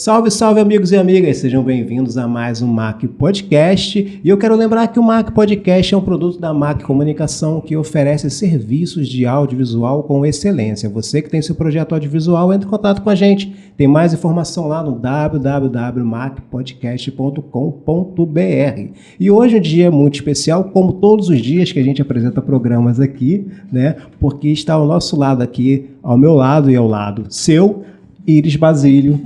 Salve, salve, amigos e amigas, sejam bem-vindos a mais um MAC Podcast. E eu quero lembrar que o MAC Podcast é um produto da MAC Comunicação que oferece serviços de audiovisual com excelência. Você que tem seu projeto audiovisual, entre em contato com a gente. Tem mais informação lá no www.macpodcast.com.br. E hoje é um dia muito especial, como todos os dias que a gente apresenta programas aqui, né? Porque está ao nosso lado aqui, ao meu lado e ao lado seu, Iris Basílio,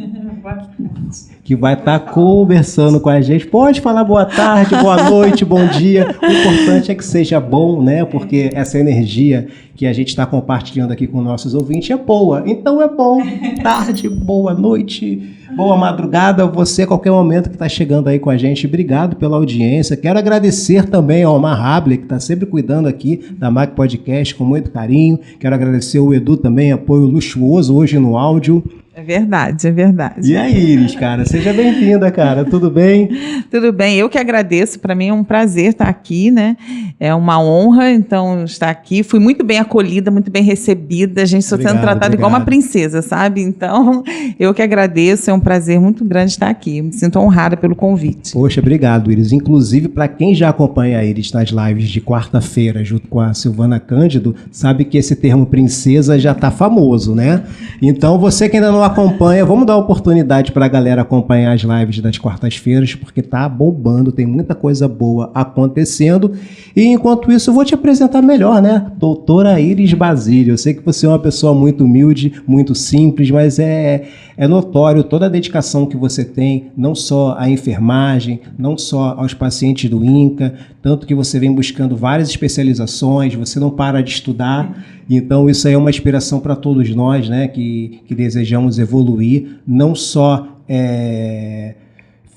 que vai estar conversando com a gente. Pode falar boa tarde, boa noite, bom dia. O importante é que seja bom, né? Porque essa energia que a gente está compartilhando aqui com nossos ouvintes é boa. Então é bom tarde, boa noite, boa madrugada. Você, a qualquer momento que está chegando aí com a gente. Obrigado pela audiência. Quero agradecer também ao Omar Hable, que está sempre cuidando aqui da MAC Podcast com muito carinho. Quero agradecer ao Edu também, apoio luxuoso hoje no áudio. É verdade, é verdade. E aí, Iris, cara? Seja bem-vinda, cara. Tudo bem? Tudo bem. Eu que agradeço. Para mim é um prazer estar aqui, né? É uma honra, então, estar aqui. Fui muito bem acolhida, muito bem recebida. A gente está sendo tratada igual uma princesa, sabe? Então, eu que agradeço. É um prazer muito grande estar aqui. Me sinto honrada pelo convite. Poxa, obrigado, Iris. Inclusive, para quem já acompanha a Iris nas lives de quarta-feira, junto com a Silvana Cândido, sabe que esse termo princesa já está famoso, né? Então, você que ainda não acompanha, vamos dar oportunidade para a galera acompanhar as lives das quartas-feiras, porque tá bombando, tem muita coisa boa acontecendo. E enquanto isso, eu vou te apresentar melhor, né? Doutora Iris Basílio. Eu sei que você é uma pessoa muito humilde, muito simples, mas é notório toda a dedicação que você tem, não só à enfermagem, não só aos pacientes do INCA, tanto que você vem buscando várias especializações, você não para de estudar. Então, isso aí é uma inspiração para todos nós, né, que desejamos evoluir, não só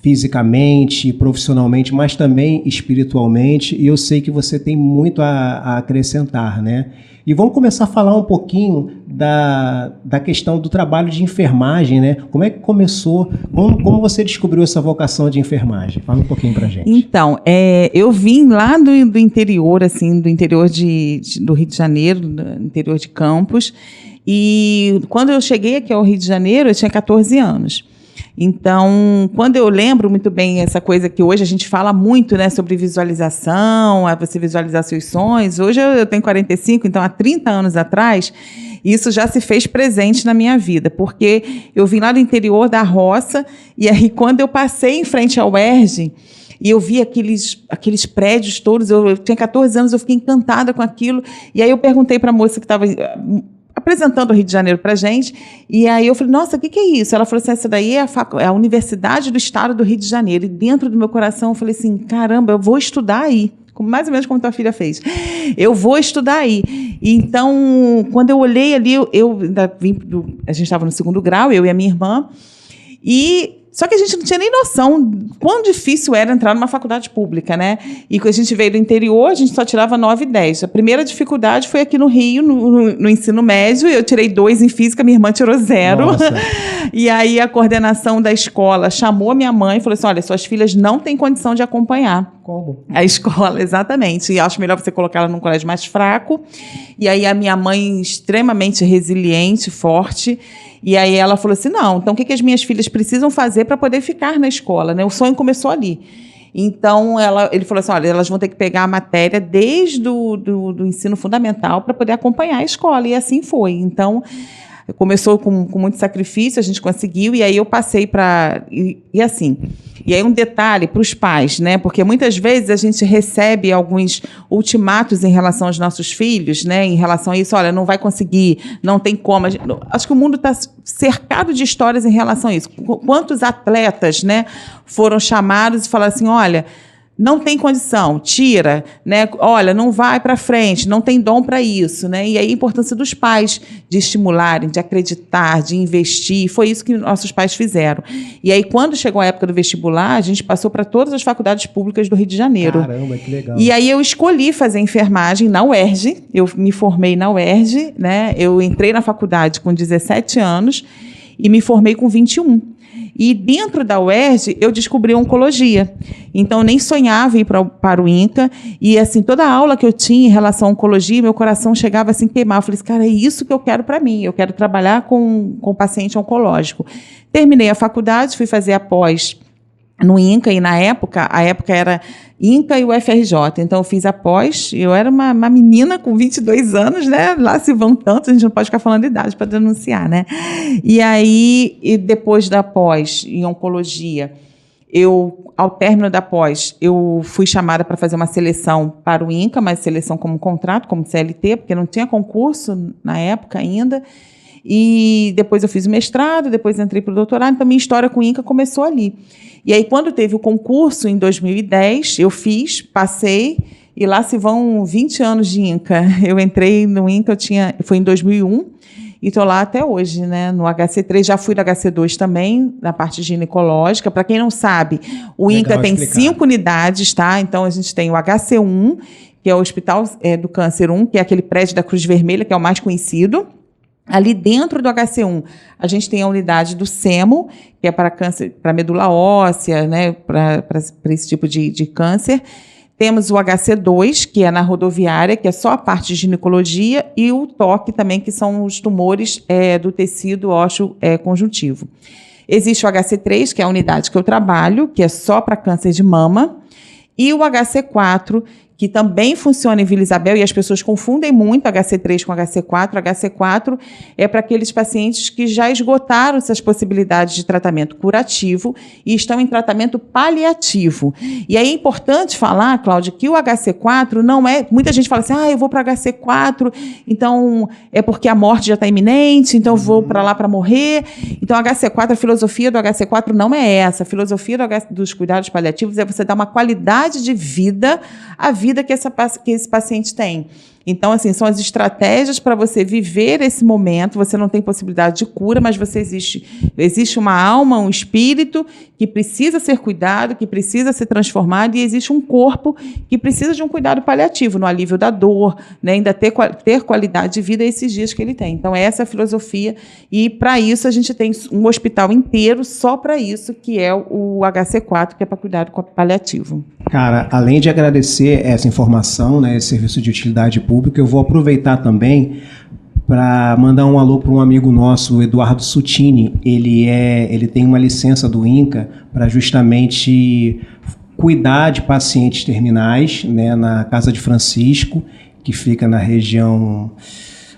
fisicamente, profissionalmente, mas também espiritualmente. E eu sei que você tem muito a acrescentar, né? E vamos começar a falar um pouquinho da questão do trabalho de enfermagem, né? Como é que começou? Como você descobriu essa vocação de enfermagem? Fala um pouquinho pra gente. Então, eu vim lá do interior, assim, do interior do Rio de Janeiro, do interior de Campos, e quando eu cheguei aqui ao Rio de Janeiro, eu tinha 14 anos. Então, quando eu lembro muito bem essa coisa que hoje a gente fala muito, né, sobre visualização, você visualizar seus sonhos. Hoje eu tenho 45, então há 30 anos atrás, isso já se fez presente na minha vida, porque eu vim lá do interior da roça, e aí quando eu passei em frente ao UERJ, e eu vi aqueles prédios todos, eu tinha 14 anos, eu fiquei encantada com aquilo, e aí eu perguntei para a moça que estava apresentando o Rio de Janeiro para a gente, e aí eu falei, nossa, o que é isso? Ela falou assim, essa daí é a Universidade do Estado do Rio de Janeiro, e dentro do meu coração eu falei assim, caramba, eu vou estudar aí, mais ou menos como tua filha fez, eu vou estudar aí. Então, quando eu olhei ali, eu ainda a gente estava no 2º grau, eu e a minha irmã, só que a gente não tinha nem noção quão difícil era entrar numa faculdade pública, né? E quando a gente veio do interior, a gente só tirava 9 e 10. A primeira dificuldade foi aqui no Rio, no ensino médio. Eu tirei 2 em física, minha irmã tirou 0. Nossa. E aí a coordenação da escola chamou a minha mãe e falou assim, olha, suas filhas não têm condição de acompanhar. Como? A escola, exatamente. E acho melhor você colocar ela num colégio mais fraco. E aí a minha mãe, extremamente resiliente, forte, e aí ela falou assim, não, então o que as minhas filhas precisam fazer para poder ficar na escola, né? O sonho começou ali. Então, ele falou assim, olha, elas vão ter que pegar a matéria desde do ensino fundamental para poder acompanhar a escola, e assim foi. Então, começou com muito sacrifício, a gente conseguiu, e aí eu passei para... E assim, e aí um detalhe para os pais, né? Porque muitas vezes a gente recebe alguns ultimatos em relação aos nossos filhos, né? Em relação a isso, olha, não vai conseguir, não tem como. Acho que o mundo está cercado de histórias em relação a isso. Quantos atletas, né, foram chamados e falaram assim, olha, não tem condição, tira, né? Olha, não vai para frente, não tem dom para isso, né? E aí a importância dos pais de estimularem, de acreditar, de investir, foi isso que nossos pais fizeram. E aí quando chegou a época do vestibular, a gente passou para todas as faculdades públicas do Rio de Janeiro. Caramba, que legal. E aí eu escolhi fazer enfermagem na UERJ, eu me formei na UERJ, né? Eu entrei na faculdade com 17 anos e me formei com 21. E dentro da UERJ, eu descobri oncologia. Então, eu nem sonhava ir para o INCA. E, assim, toda a aula que eu tinha em relação à oncologia, meu coração chegava assim, queimar. Eu falei, cara, é isso que eu quero para mim. Eu quero trabalhar com paciente oncológico. Terminei a faculdade, fui fazer a pós no INCA, e a época era INCA e o FRJ. Então, eu fiz a pós, eu era uma menina com 22 anos, né? Lá se vão tanto, a gente não pode ficar falando de idade para denunciar, né? E aí, depois da pós em oncologia, ao término da pós, eu fui chamada para fazer uma seleção para o INCA, mas seleção como contrato, como CLT, porque não tinha concurso na época ainda. E depois eu fiz o mestrado, depois entrei para o doutorado, então minha história com o INCA começou ali. E aí, quando teve o concurso, em 2010, eu fiz, passei, e lá se vão 20 anos de INCA. Eu entrei no INCA, foi em 2001, e estou lá até hoje, né, no HC3. Já fui do HC2 também, na parte ginecológica. Para quem não sabe, o INCA tem 5 unidades, tá? Então, a gente tem o HC1, que é o Hospital do Câncer 1, que é aquele prédio da Cruz Vermelha, que é o mais conhecido. Ali dentro do HC1, a gente tem a unidade do SEMO, que é para câncer, para medula óssea, né, para esse tipo de câncer. Temos o HC2, que é na rodoviária, que é só a parte de ginecologia, e o TOC também, que são os tumores do tecido ósseo conjuntivo. Existe o HC3, que é a unidade que eu trabalho, que é só para câncer de mama, e o HC4, que também funciona em Vila Isabel, e as pessoas confundem muito HC3 com HC4. HC4 é para aqueles pacientes que já esgotaram essas possibilidades de tratamento curativo e estão em tratamento paliativo. E aí é importante falar, Cláudia, que o HC4 não é... Muita gente fala assim, eu vou para HC4, então é porque a morte já está iminente, então eu vou para lá para morrer. Então, HC4, a filosofia do HC4 não é essa. A filosofia dos cuidados paliativos é você dar uma qualidade de vida à vida que esse paciente tem. Então, assim, são as estratégias para você viver esse momento. Você não tem possibilidade de cura, mas existe uma alma, um espírito que precisa ser cuidado, que precisa ser transformado, e existe um corpo que precisa de um cuidado paliativo, no alívio da dor, né, ainda ter qualidade de vida esses dias que ele tem. Então, essa é a filosofia, e para isso a gente tem um hospital inteiro só para isso, que é o HC4, que é para cuidado paliativo. Cara, além de agradecer essa informação, né, esse serviço de utilidade pública, eu vou aproveitar também para mandar um alô para um amigo nosso, o Eduardo Sutini. Ele tem uma licença do INCA para justamente cuidar de pacientes terminais, né, na Casa de Francisco, que fica na região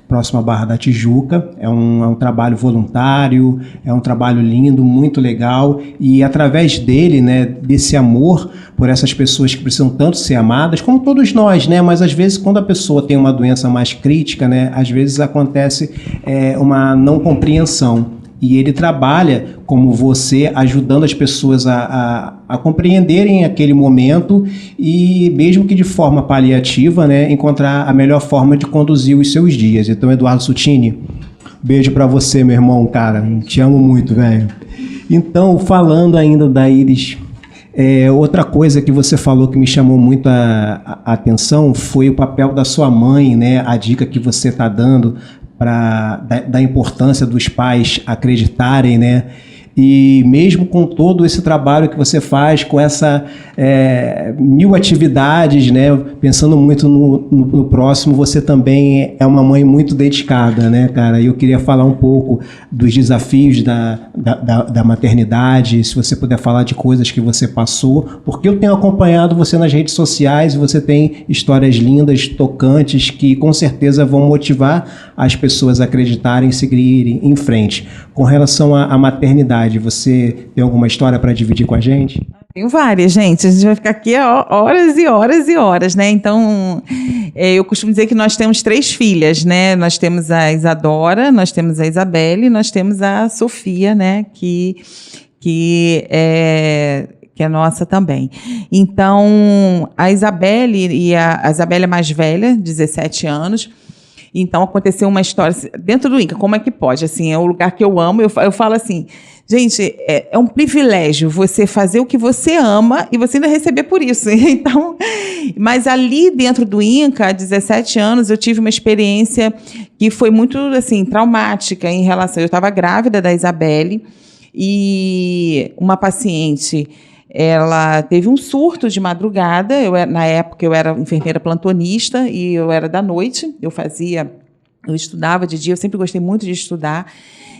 próxima à Barra da Tijuca. É um trabalho voluntário, é um trabalho lindo, muito legal, e através dele, né, desse amor por essas pessoas que precisam tanto ser amadas, como todos nós, né, mas às vezes quando a pessoa tem uma doença mais crítica, né, às vezes acontece uma não compreensão. E ele trabalha, como você, ajudando as pessoas a compreenderem aquele momento e, mesmo que de forma paliativa, né, encontrar a melhor forma de conduzir os seus dias. Então, Eduardo Sutini, beijo pra você, meu irmão, cara. Te amo muito, velho. Então, falando ainda da Iris, outra coisa que você falou que me chamou muito a atenção foi o papel da sua mãe, né, a dica que você está dando da importância dos pais acreditarem, né? E mesmo com todo esse trabalho que você faz, com essa 1000 atividades, né? Pensando muito no próximo, você também é uma mãe muito dedicada, né, cara? E eu queria falar um pouco dos desafios da maternidade, se você puder falar de coisas que você passou, porque eu tenho acompanhado você nas redes sociais e você tem histórias lindas, tocantes, que com certeza vão motivar as pessoas a acreditarem e seguirem em frente. Com relação à maternidade, você tem alguma história para dividir com a gente? Tenho várias, gente. A gente vai ficar aqui horas e horas e horas, né? Então, eu costumo dizer que nós temos 3 filhas, né? Nós temos a Isadora, nós temos a Isabelle, nós temos a Sofia, né? Que é nossa também. Então, a Isabelle, a Isabelle é mais velha, 17 anos. Então, aconteceu uma história dentro do INCA. Como é que pode? Assim, é o lugar que eu amo. Eu falo assim, gente, é um privilégio você fazer o que você ama e você ainda receber por isso. Então, mas ali dentro do INCA, há 17 anos, eu tive uma experiência que foi muito assim, traumática em relação... Eu estava grávida da Isabelle E uma paciente, ela teve um surto de madrugada. Na época eu era enfermeira plantonista e eu era da noite. Eu estudava de dia, eu sempre gostei muito de estudar.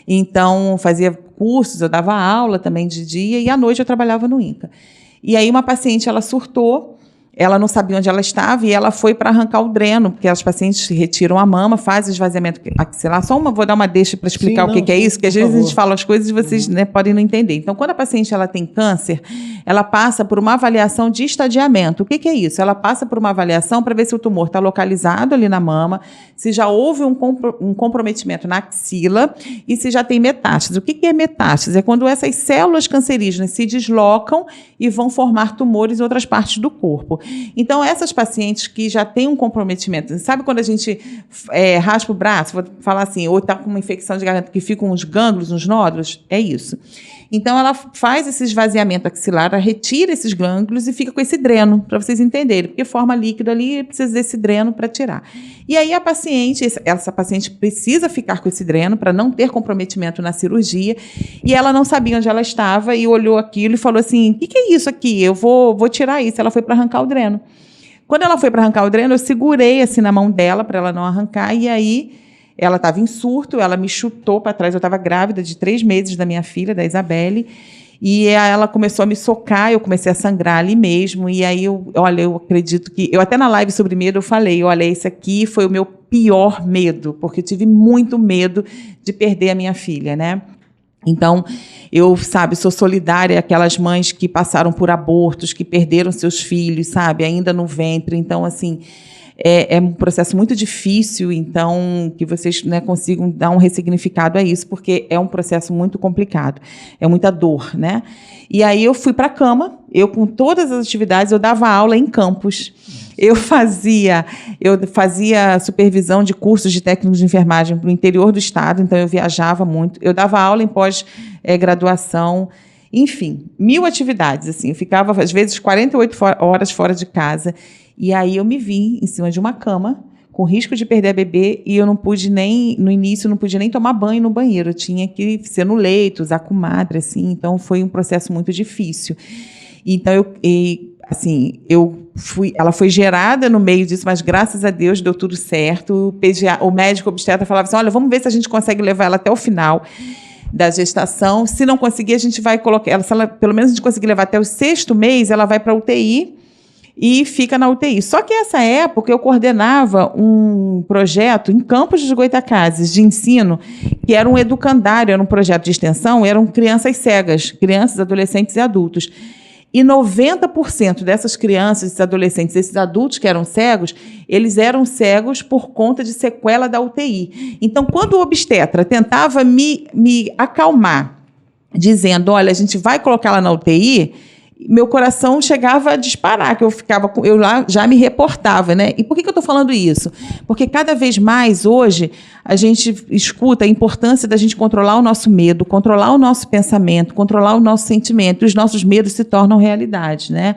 Então, fazia cursos, eu dava aula também de dia e à noite eu trabalhava no INCA. E aí uma paciente, ela surtou. Ela não sabia onde ela estava e ela foi para arrancar o dreno, porque as pacientes retiram a mama, fazem o esvaziamento axilar. Vou dar uma deixa para explicar o que é isso, porque às vezes a gente fala as coisas e vocês podem não entender. Então, quando a paciente ela tem câncer, ela passa por uma avaliação de estadiamento. O que é isso? Ela passa por uma avaliação para ver se o tumor está localizado ali na mama, se já houve um comprometimento na axila e se já tem metástase. O que é metástase? É quando essas células cancerígenas se deslocam e vão formar tumores em outras partes do corpo. Então, essas pacientes que já têm um comprometimento, sabe quando a gente raspa o braço, vou falar assim, ou está com uma infecção de garganta que ficam uns gânglios, uns nódulos? É isso. Então, ela faz esse esvaziamento axilar, ela retira esses gânglios e fica com esse dreno, para vocês entenderem, porque forma líquido ali e precisa desse dreno para tirar. E aí essa paciente precisa ficar com esse dreno para não ter comprometimento na cirurgia, e ela não sabia onde ela estava e olhou aquilo e falou assim, o que é isso aqui? Eu vou tirar isso. Ela foi para arrancar o dreno. Quando ela foi para arrancar o dreno, eu segurei assim na mão dela para ela não arrancar, e aí ela estava em surto, ela me chutou para trás, eu estava grávida de 3 meses da minha filha, da Isabelle, e ela começou a me socar, eu comecei a sangrar ali mesmo, e aí eu acredito que, eu até na live sobre medo eu falei, olha, esse aqui foi o meu pior medo, porque eu tive muito medo de perder a minha filha, né? Então, eu, sou solidária àquelas mães que passaram por abortos, que perderam seus filhos, ainda no ventre. Então, assim, é um processo muito difícil, então, que vocês consigam dar um ressignificado a isso, porque é um processo muito complicado, é muita dor, né? E aí eu fui para a cama, com todas as atividades, eu dava aula em campus. Eu fazia supervisão de cursos de técnicos de enfermagem no interior do estado, então eu viajava muito. Eu dava aula em pós-graduação, enfim, 1000 atividades. Assim, eu ficava, às vezes, 48 horas fora de casa. E aí eu me vi em cima de uma cama, com risco de perder a bebê, e eu no início, não pude nem tomar banho no banheiro. Eu tinha que ser no leito, usar comadre, assim, então foi um processo muito difícil. Então, ela foi gerada no meio disso, mas graças a Deus deu tudo certo. O médico obstetra falava assim, olha, vamos ver se a gente consegue levar ela até o final da gestação. Se não conseguir, a gente vai colocar ela, pelo menos a gente conseguir levar até o 6º mês, ela vai para a UTI e fica na UTI. Só que nessa época eu coordenava um projeto em Campos dos Goytacazes, de ensino, que era um educandário, era um projeto de extensão, eram crianças cegas, crianças, adolescentes e adultos. E 90% dessas crianças, esses adolescentes, esses adultos que eram cegos, eles eram cegos por conta de sequela da UTI. Então, quando o obstetra tentava me acalmar, dizendo, olha, a gente vai colocar ela na UTI, meu coração chegava a disparar, que eu lá já me reportava, né? E por que eu estou falando isso? Porque cada vez mais hoje a gente escuta a importância da gente controlar o nosso medo, controlar o nosso pensamento, controlar o nosso sentimento, e os nossos medos se tornam realidade, né?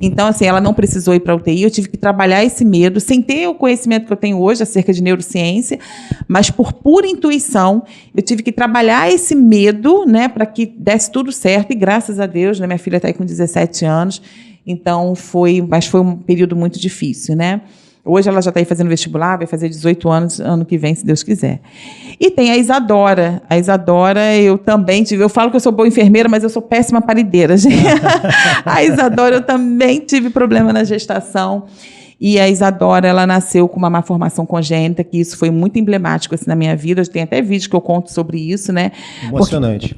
Então, assim, ela não precisou ir para a UTI, eu tive que trabalhar esse medo, sem ter o conhecimento que eu tenho hoje acerca de neurociência, mas por pura intuição, eu tive que trabalhar esse medo, né, para que desse tudo certo, e graças a Deus, né, minha filha está aí com 17 anos, então foi um período muito difícil, né? Hoje ela já está aí fazendo vestibular, vai fazer 18 anos ano que vem, se Deus quiser. E tem a Isadora. A Isadora, eu também tive... Eu falo que eu sou boa enfermeira, mas eu sou péssima parideira, gente. A Isadora, eu também tive problema na gestação. E a Isadora, ela nasceu com uma malformação congênita, que isso foi muito emblemático assim, na minha vida. Tem até vídeo que eu conto sobre isso, né? Emocionante.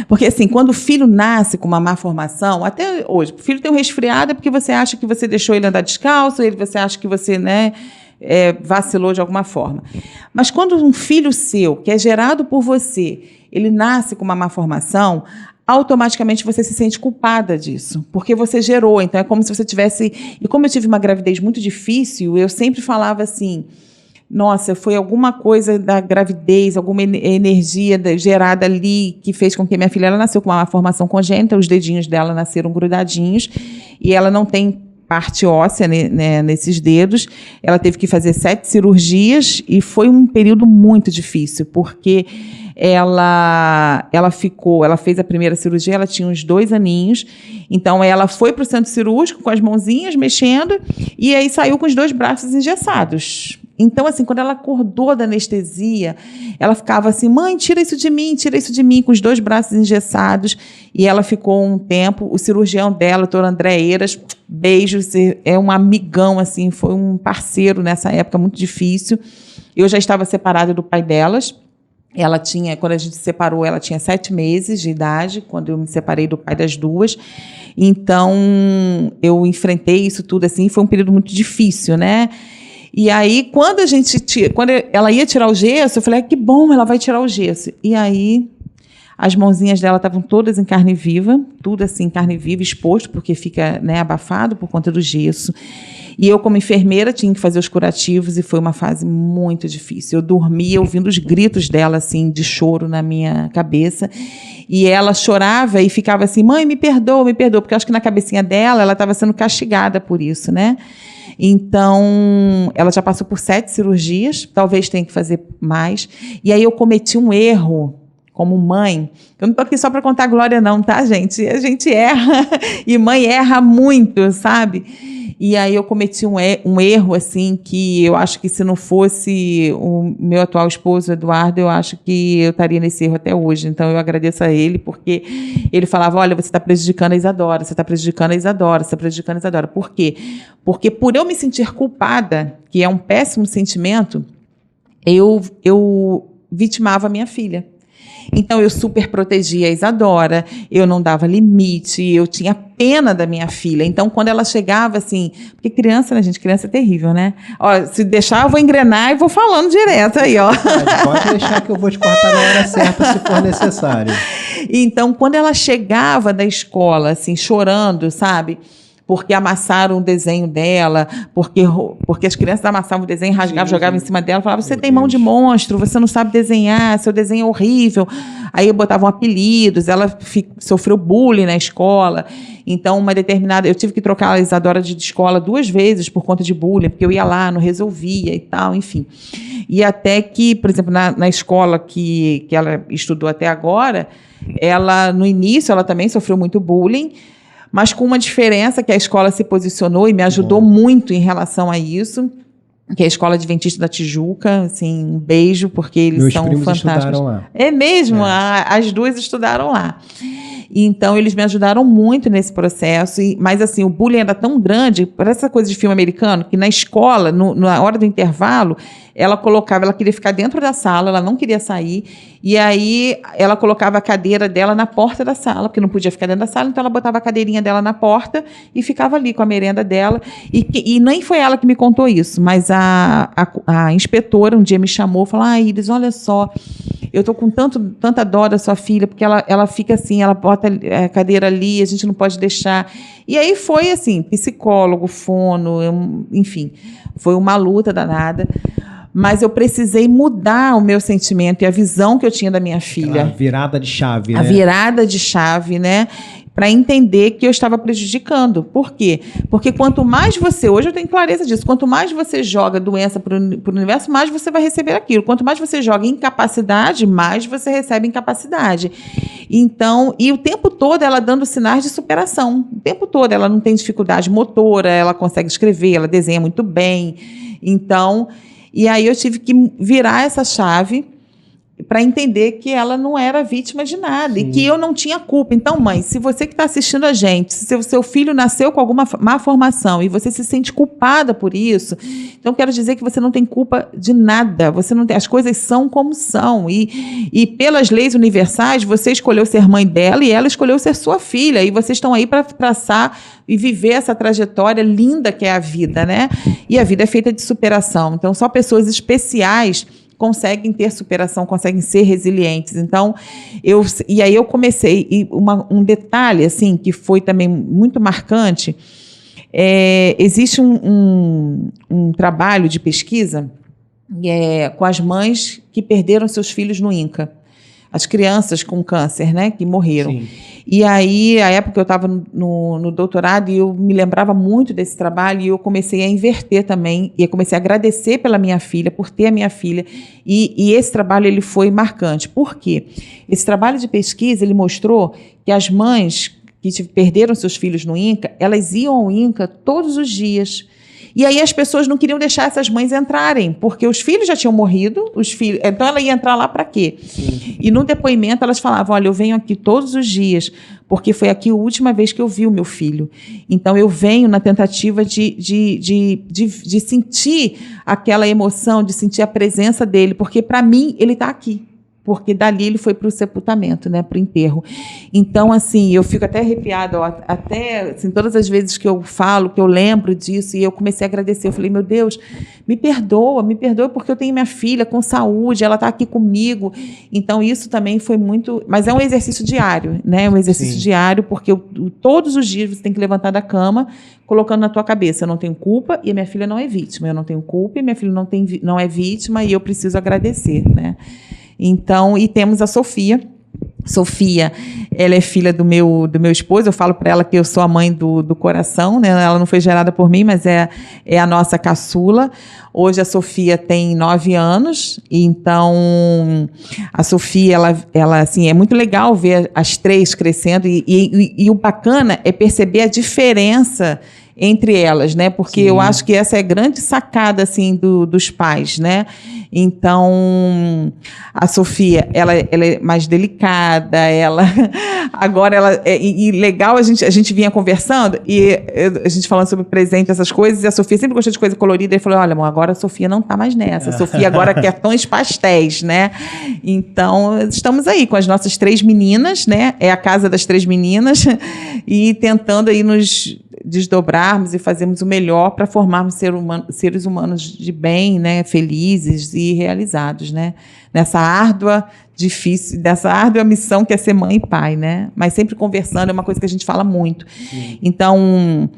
Porque assim, quando o filho nasce com uma má formação, até hoje, o filho tem um resfriado é porque você acha que você deixou ele andar descalço, você acha que você, né, vacilou de alguma forma. Mas quando um filho seu, que é gerado por você, ele nasce com uma má formação, automaticamente você se sente culpada disso, porque você gerou. Então é como se você tivesse... E como eu tive uma gravidez muito difícil, eu sempre falava assim... Nossa, foi alguma coisa da gravidez, alguma energia gerada ali que fez com que minha filha, ela nasceu com uma malformação congênita, os dedinhos dela nasceram grudadinhos e ela não tem parte óssea, né, nesses dedos. Ela teve que fazer 7 cirurgias e foi um período muito difícil, porque ela fez a primeira cirurgia, ela tinha uns 2 aninhos, então ela foi para o centro cirúrgico com as mãozinhas mexendo e aí saiu com os 2 braços engessados. Então, assim, quando ela acordou da anestesia, ela ficava assim, mãe, tira isso de mim, com os 2 braços engessados. E ela ficou um tempo, o cirurgião dela, o doutor André Eiras, beijos, é um amigão, assim, foi um parceiro nessa época muito difícil. Eu já estava separada do pai delas. Quando a gente se separou, ela tinha 7 meses de idade, quando eu me separei do pai das 2. Então, eu enfrentei isso tudo, assim, foi um período muito difícil, né? E aí, quando ela ia tirar o gesso, eu falei, que bom, ela vai tirar o gesso. E aí, as mãozinhas dela estavam todas em carne viva, tudo assim, carne viva, exposto, porque fica, né, abafado por conta do gesso. E eu, como enfermeira, tinha que fazer os curativos e foi uma fase muito difícil. Eu dormia ouvindo os gritos dela, assim, de choro na minha cabeça. E ela chorava e ficava assim, mãe, me perdoa, porque eu acho que na cabecinha dela, ela estava sendo castigada por isso, né? Então, ela já passou por 7 cirurgias, talvez tenha que fazer mais. E aí eu cometi um erro como mãe. Eu não estou aqui só para contar glória não, tá, gente? A gente erra, e mãe erra muito, sabe? E aí eu cometi um erro, assim, que eu acho que se não fosse o meu atual esposo, Eduardo, eu acho que eu estaria nesse erro até hoje. Então, eu agradeço a ele, porque ele falava, olha, você está prejudicando a Isadora, você está prejudicando a Isadora, você está prejudicando a Isadora. Por quê? Porque por eu me sentir culpada, que é um péssimo sentimento, eu vitimava a minha filha. Então, eu super protegia a Isadora, eu não dava limite, eu tinha pena da minha filha. Então, quando ela chegava assim... Porque criança, né, gente? Criança é terrível, né? Ó, se deixar, eu vou engrenar e vou falando direto aí, ó. Pode deixar que eu vou te cortar na hora certa, se for necessário. Então, quando ela chegava da escola, assim, chorando, sabe? Porque amassaram o desenho dela, porque as crianças amassavam o desenho, rasgavam, jogavam em cima dela, falavam, você tem mão de monstro, você não sabe desenhar, seu desenho é horrível. Aí botavam apelidos, ela sofreu bullying na escola. Então, eu tive que trocar a Isadora de escola 2 vezes por conta de bullying, porque eu ia lá, não resolvia e tal, enfim. E até que, por exemplo, na escola que ela estudou até agora, no início, ela também sofreu muito bullying, mas com uma diferença que a escola se posicionou e me ajudou muito em relação a isso, que é a Escola Adventista da Tijuca, assim, um beijo, porque eles são fantásticos. Estudaram lá. É mesmo, as 2 estudaram lá. Então, eles me ajudaram muito nesse processo, mas assim, o bullying era tão grande, parece essa coisa de filme americano, que na escola, na hora do intervalo, ela queria ficar dentro da sala, ela não queria sair, e aí ela colocava a cadeira dela na porta da sala, porque não podia ficar dentro da sala, então ela botava a cadeirinha dela na porta e ficava ali com a merenda dela, e nem foi ela que me contou isso, mas a inspetora um dia me chamou e falou, Iris, olha só, eu estou com tanta dó da sua filha, porque ela fica assim, ela bota a cadeira ali, a gente não pode deixar. E aí foi assim, psicólogo, fono, enfim, foi uma luta danada. Mas eu precisei mudar o meu sentimento e a visão que eu tinha da minha filha. A virada de chave, né? A virada de chave, né? Para entender que eu estava prejudicando. Por quê? Porque quanto mais hoje eu tenho clareza disso, quanto mais você joga doença para o universo, mais você vai receber aquilo. Quanto mais você joga incapacidade, mais você recebe incapacidade. Então, e o tempo todo ela dando sinais de superação. O tempo todo ela não tem dificuldade motora, ela consegue escrever, ela desenha muito bem. Então, e aí eu tive que virar essa chave para entender que ela não era vítima de nada. Sim. E que eu não tinha culpa. Então, mãe, se você que está assistindo a gente, se o seu filho nasceu com alguma má formação e você se sente culpada por isso, então quero dizer que você não tem culpa de nada. Você não tem, as coisas são como são. E pelas leis universais, você escolheu ser mãe dela e ela escolheu ser sua filha. E vocês estão aí para traçar e viver essa trajetória linda que é a vida, né? E a vida é feita de superação. Então, só pessoas especiais conseguem ter superação, conseguem ser resilientes. Então, e aí eu comecei, um detalhe assim, que foi também muito marcante, existe um trabalho de pesquisa com as mães que perderam seus filhos no INCA. as crianças com câncer, né, que morreram. Sim. E aí, a época que eu estava no doutorado, e eu me lembrava muito desse trabalho, e eu comecei a inverter também, e eu comecei a agradecer pela minha filha, por ter a minha filha, e esse trabalho ele foi marcante. Por quê? Esse trabalho de pesquisa, ele mostrou que as mães que perderam seus filhos no INCA, elas iam ao INCA todos os dias. E aí as pessoas não queriam deixar essas mães entrarem, porque os filhos já tinham morrido, então ela ia entrar lá para quê? Sim. E no depoimento elas falavam, olha, eu venho aqui todos os dias, porque foi aqui a última vez que eu vi o meu filho. Então eu venho na tentativa de sentir aquela emoção, de sentir a presença dele, porque para mim ele está aqui. Porque dali ele foi para o sepultamento, né, para o enterro. Então, assim, eu fico até arrepiada, até assim, todas as vezes que eu falo, que eu lembro disso, e eu comecei a agradecer. Eu falei, meu Deus, me perdoa porque eu tenho minha filha com saúde, ela está aqui comigo. Então, isso também foi muito... Mas é um exercício diário, né? Um exercício diário, porque todos os dias você tem que levantar da cama, colocando na tua cabeça, eu não tenho culpa e a minha filha não é vítima. Eu não tenho culpa e minha filha não é vítima e eu preciso agradecer, né? Então, e temos a Sofia. Sofia, ela é filha do meu esposo. Eu falo para ela que eu sou a mãe do coração, né? Ela não foi gerada por mim, mas é a nossa caçula. Hoje a Sofia tem 9 anos, então a Sofia, ela assim, é muito legal ver as 3 crescendo e o bacana é perceber a diferença entre elas, né? Porque eu acho que essa é a grande sacada assim dos pais, né? Então a Sofia, ela é mais delicada, agora ela e legal a gente vinha conversando e a gente falando sobre presente, essas coisas, e a Sofia sempre gostou de coisa colorida e falou, olha, amor, agora a Sofia não está mais nessa, a Sofia agora quer tons pastéis, né? Então estamos aí com as nossas 3 meninas, né? É a casa das 3 meninas e tentando aí nos desdobrarmos e fazermos o melhor para formarmos seres humanos de bem, né, felizes e realizados, né, dessa árdua missão que é ser mãe e pai, né, mas sempre conversando, é uma coisa que a gente fala muito. Então,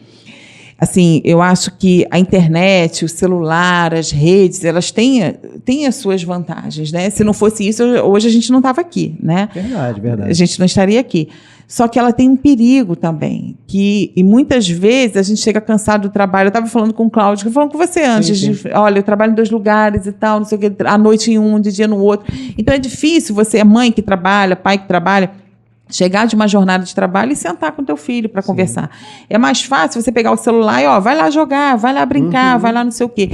assim, eu acho que a internet, o celular, as redes, elas têm as suas vantagens, né, se não fosse isso, hoje a gente não estava aqui, né. Verdade. A gente não estaria aqui. Só que ela tem um perigo também, e muitas vezes a gente chega cansado do trabalho. Eu estava falando com o Cláudio, falando com você antes, sim. Olha, eu trabalho em 2 lugares e tal, não sei o quê, à noite em um, de dia no outro. Então é difícil você, é mãe que trabalha, pai que trabalha, chegar de uma jornada de trabalho e sentar com teu filho para conversar. É mais fácil você pegar o celular e, vai lá jogar, vai lá brincar, vai lá não sei o quê.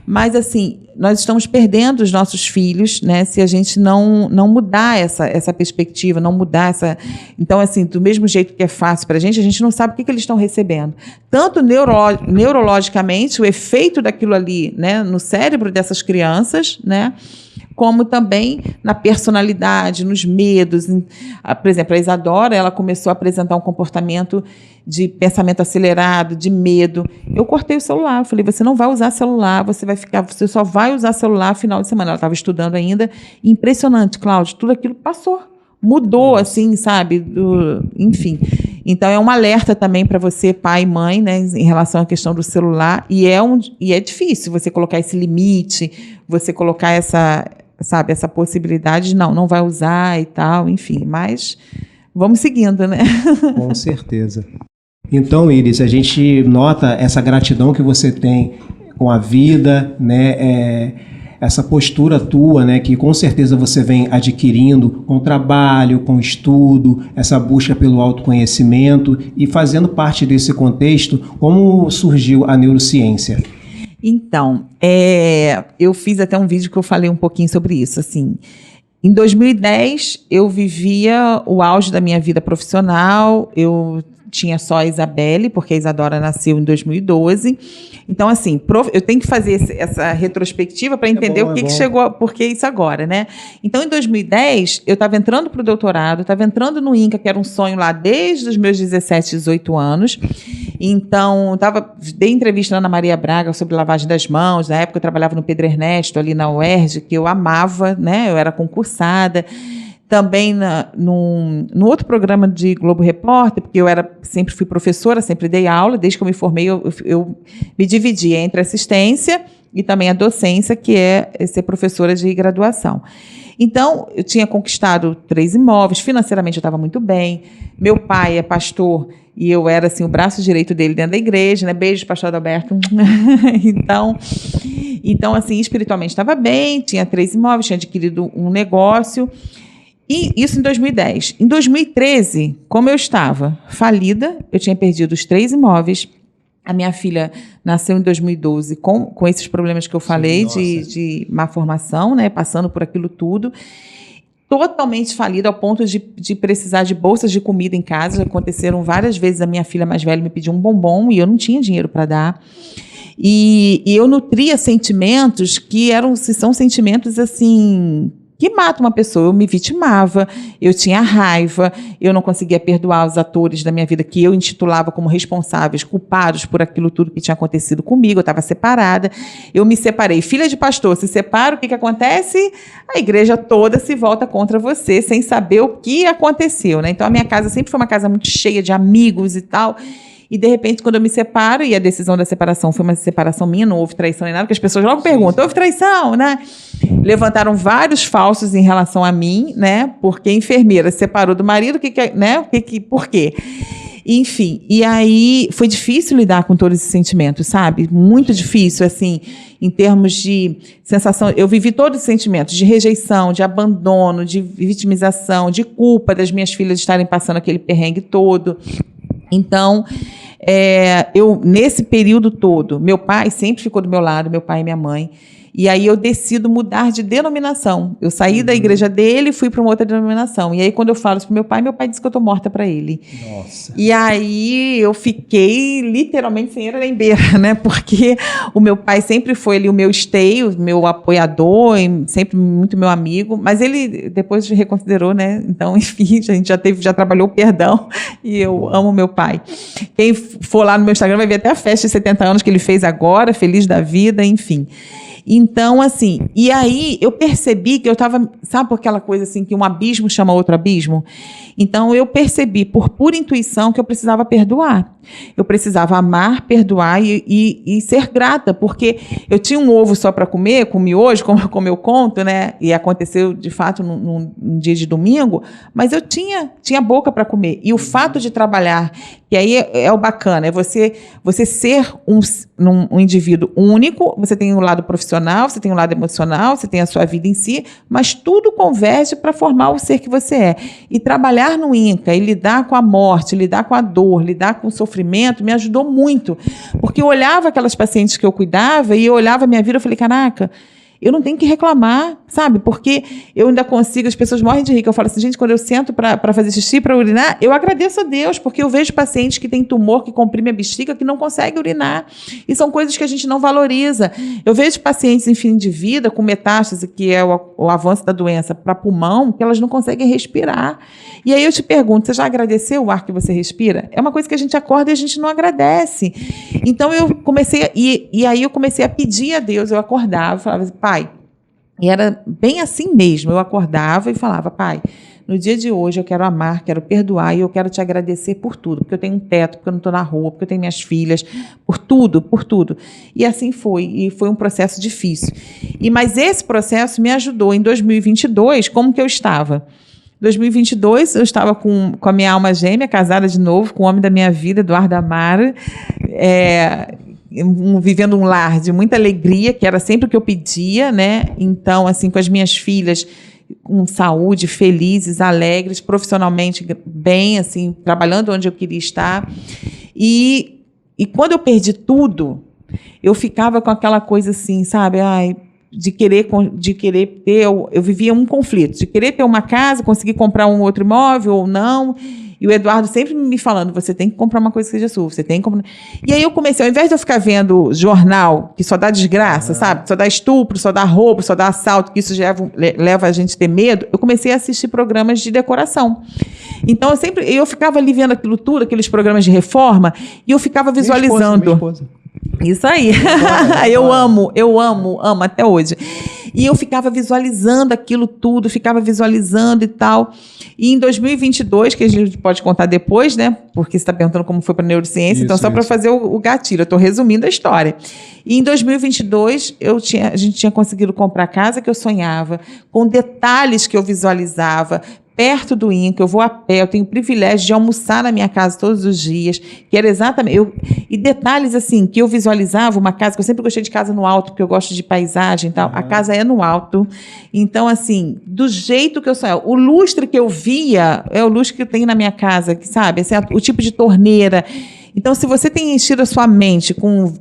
Mas, assim, nós estamos perdendo os nossos filhos, né, se a gente não mudar essa perspectiva, não mudar essa... Então, assim, do mesmo jeito que é fácil para a gente não sabe o que eles estão recebendo. Tanto neurologicamente, o efeito daquilo ali, né, no cérebro dessas crianças, né, como também na personalidade, nos medos. Por exemplo, a Isadora, ela começou a apresentar um comportamento de pensamento acelerado, de medo. Eu cortei o celular, eu falei, você não vai usar celular, você só vai usar celular final de semana. Ela estava estudando ainda. Impressionante, Cláudio, tudo aquilo passou. Mudou, assim, sabe? Enfim. Então, é um alerta também para você, pai e mãe, né, em relação à questão do celular. E é difícil você colocar esse limite, você colocar essa possibilidade de não vai usar e tal, enfim. Mas vamos seguindo, né? Com certeza. Então, Iris, a gente nota essa gratidão que você tem com a vida, né? Essa postura tua, né, que com certeza você vem adquirindo com trabalho, com estudo, essa busca pelo autoconhecimento e fazendo parte desse contexto, como surgiu a neurociência? Então, eu fiz até um vídeo que eu falei um pouquinho sobre isso. Assim, em 2010, eu vivia o auge da minha vida profissional, eu tinha só a Isabelle, porque a Isadora nasceu em 2012. Então, assim, eu tenho que fazer essa retrospectiva para entender o que chegou, por que isso agora, né? Então, em 2010, eu estava entrando para o doutorado, estava entrando no INCA, que era um sonho lá desde os meus 17, 18 anos. Então, dei entrevista na Ana Maria Braga sobre lavagem das mãos. Na época, eu trabalhava no Pedro Ernesto, ali na UERJ, que eu amava, né? Eu era concursada. Também no outro programa de Globo Repórter, porque eu sempre fui professora, sempre dei aula, desde que eu me formei, eu me dividia entre assistência e também a docência, que é ser professora de graduação. Então, eu tinha conquistado 3 imóveis, financeiramente eu estava muito bem. Meu pai é pastor e eu era assim, o braço direito dele dentro da igreja, né? Beijo, pastor Adalberto. Então, assim, espiritualmente estava bem, tinha 3 imóveis, tinha adquirido um negócio. E isso em 2010. Em 2013, como eu estava falida, eu tinha perdido os 3 imóveis. A minha filha nasceu em 2012 com esses problemas que eu falei, de má formação, né, passando por aquilo tudo. Totalmente falida ao ponto de precisar de bolsas de comida em casa. Aconteceram várias vezes a minha filha mais velha me pediu um bombom e eu não tinha dinheiro para dar. E eu nutria sentimentos que são sentimentos assim... que mata uma pessoa. Eu me vitimava, eu tinha raiva, eu não conseguia perdoar os atores da minha vida que eu intitulava como responsáveis, culpados por aquilo tudo que tinha acontecido comigo. Eu estava separada, eu me separei. Filha de pastor, se separa, o que acontece? A igreja toda se volta contra você, sem saber o que aconteceu, né? Então, a minha casa sempre foi uma casa muito cheia de amigos e tal. E, de repente, quando eu me separo, e a decisão da separação foi uma separação minha, não houve traição nem nada, porque as pessoas logo perguntam, houve traição, né? Levantaram vários falsos em relação a mim, né? Porque a enfermeira se separou do marido, né? Por quê? Enfim, e aí foi difícil lidar com todos esses sentimentos, sabe? Muito difícil, assim, em termos de sensação. Eu vivi todos os sentimentos de rejeição, de abandono, de vitimização, de culpa das minhas filhas estarem passando aquele perrengue todo. Então, eu, nesse período todo, meu pai sempre ficou do meu lado, meu pai e minha mãe, e aí eu decido mudar de denominação. Eu saí da igreja dele e fui para uma outra denominação. E aí, quando eu falo isso para meu pai diz que eu estou morta para ele. Nossa. E aí eu fiquei literalmente sem era nem beira, né? Porque o meu pai sempre foi ali o meu esteio, meu apoiador, sempre muito meu amigo, mas ele depois reconsiderou, né? Então, enfim, a gente já trabalhou o perdão e eu amo meu pai. Quem for lá no meu Instagram vai ver até a festa de 70 anos que ele fez agora, feliz da vida, enfim. Então, assim, e aí eu percebi que eu estava, sabe por aquela coisa assim, que um abismo chama outro abismo? Então, eu percebi, por pura intuição, que eu precisava perdoar. Eu precisava amar, perdoar e ser grata, porque eu tinha um ovo só para comer, com miojo, como eu conto, né? E aconteceu, de fato, num dia de domingo, mas eu tinha boca para comer. E o fato de trabalhar, que aí é o bacana, é você ser um indivíduo único, você tem um lado profissional, você tem um lado emocional, você tem a sua vida em si, mas tudo converge para formar o ser que você é. E trabalhar no INCA e lidar com a morte, lidar com a dor, lidar com o sofrimento, me ajudou muito. Porque eu olhava aquelas pacientes que eu cuidava e eu olhava a minha vida e falei, caraca, eu não tenho que reclamar, sabe? Porque eu ainda consigo, as pessoas morrem de rir, eu falo assim, gente, quando eu sento para fazer xixi, para urinar, eu agradeço a Deus, porque eu vejo pacientes que têm tumor, que comprime a bexiga, que não conseguem urinar. E são coisas que a gente não valoriza. Eu vejo pacientes em fim de vida, com metástase, que é o avanço da doença, para pulmão, que elas não conseguem respirar. E aí eu te pergunto, você já agradeceu o ar que você respira? É uma coisa que a gente acorda e a gente não agradece. Então eu comecei, e aí eu comecei a pedir a Deus, eu acordava, falava assim, pai, e era bem assim mesmo, eu acordava e falava, pai, no dia de hoje eu quero amar, quero perdoar e eu quero te agradecer por tudo, porque eu tenho um teto, porque eu não estou na rua, porque eu tenho minhas filhas, por tudo, por tudo. E assim foi, e foi um processo difícil. Mas esse processo me ajudou. Em 2022, como que eu estava? Em 2022, eu estava com a minha alma gêmea, casada de novo, com o homem da minha vida, Eduardo Amaro, vivendo um lar de muita alegria, que era sempre o que eu pedia, né? Então, assim, com as minhas filhas com saúde, felizes, alegres, profissionalmente bem, assim, trabalhando onde eu queria estar. E quando eu perdi tudo, eu ficava com aquela coisa assim, sabe? Ai, de querer ter... Eu vivia um conflito, de querer ter uma casa, conseguir comprar um outro imóvel ou não. E o Eduardo sempre me falando, você tem que comprar uma coisa que seja sua, você tem que comprar... E aí eu comecei, ao invés de eu ficar vendo jornal, que só dá desgraça, sabe? Só dá estupro, só dá roubo, só dá assalto, que isso leva a gente a ter medo, eu comecei a assistir programas de decoração. Então eu ficava ali vendo aquilo tudo, aqueles programas de reforma, e eu ficava visualizando. Minha esposa. Isso aí. Eu amo até hoje. E eu ficava visualizando aquilo tudo, ficava visualizando e tal. E em 2022, que a gente pode contar depois, né? Porque você está perguntando como foi para a neurociência, então só para fazer o gatilho, eu estou resumindo a história. E em 2022, a gente tinha conseguido comprar a casa que eu sonhava, com detalhes que eu visualizava, perto do INCA, eu vou a pé, eu tenho o privilégio de almoçar na minha casa todos os dias, que era exatamente... e detalhes, assim, que eu visualizava uma casa, que eu sempre gostei de casa no alto, porque eu gosto de paisagem e tal, a casa é no alto. Então, assim, do jeito que eu sonhava, o lustre que eu via é o lustre que eu tenho na minha casa, que, sabe? Assim, o tipo de torneira... Então, se você tem enchido a sua mente com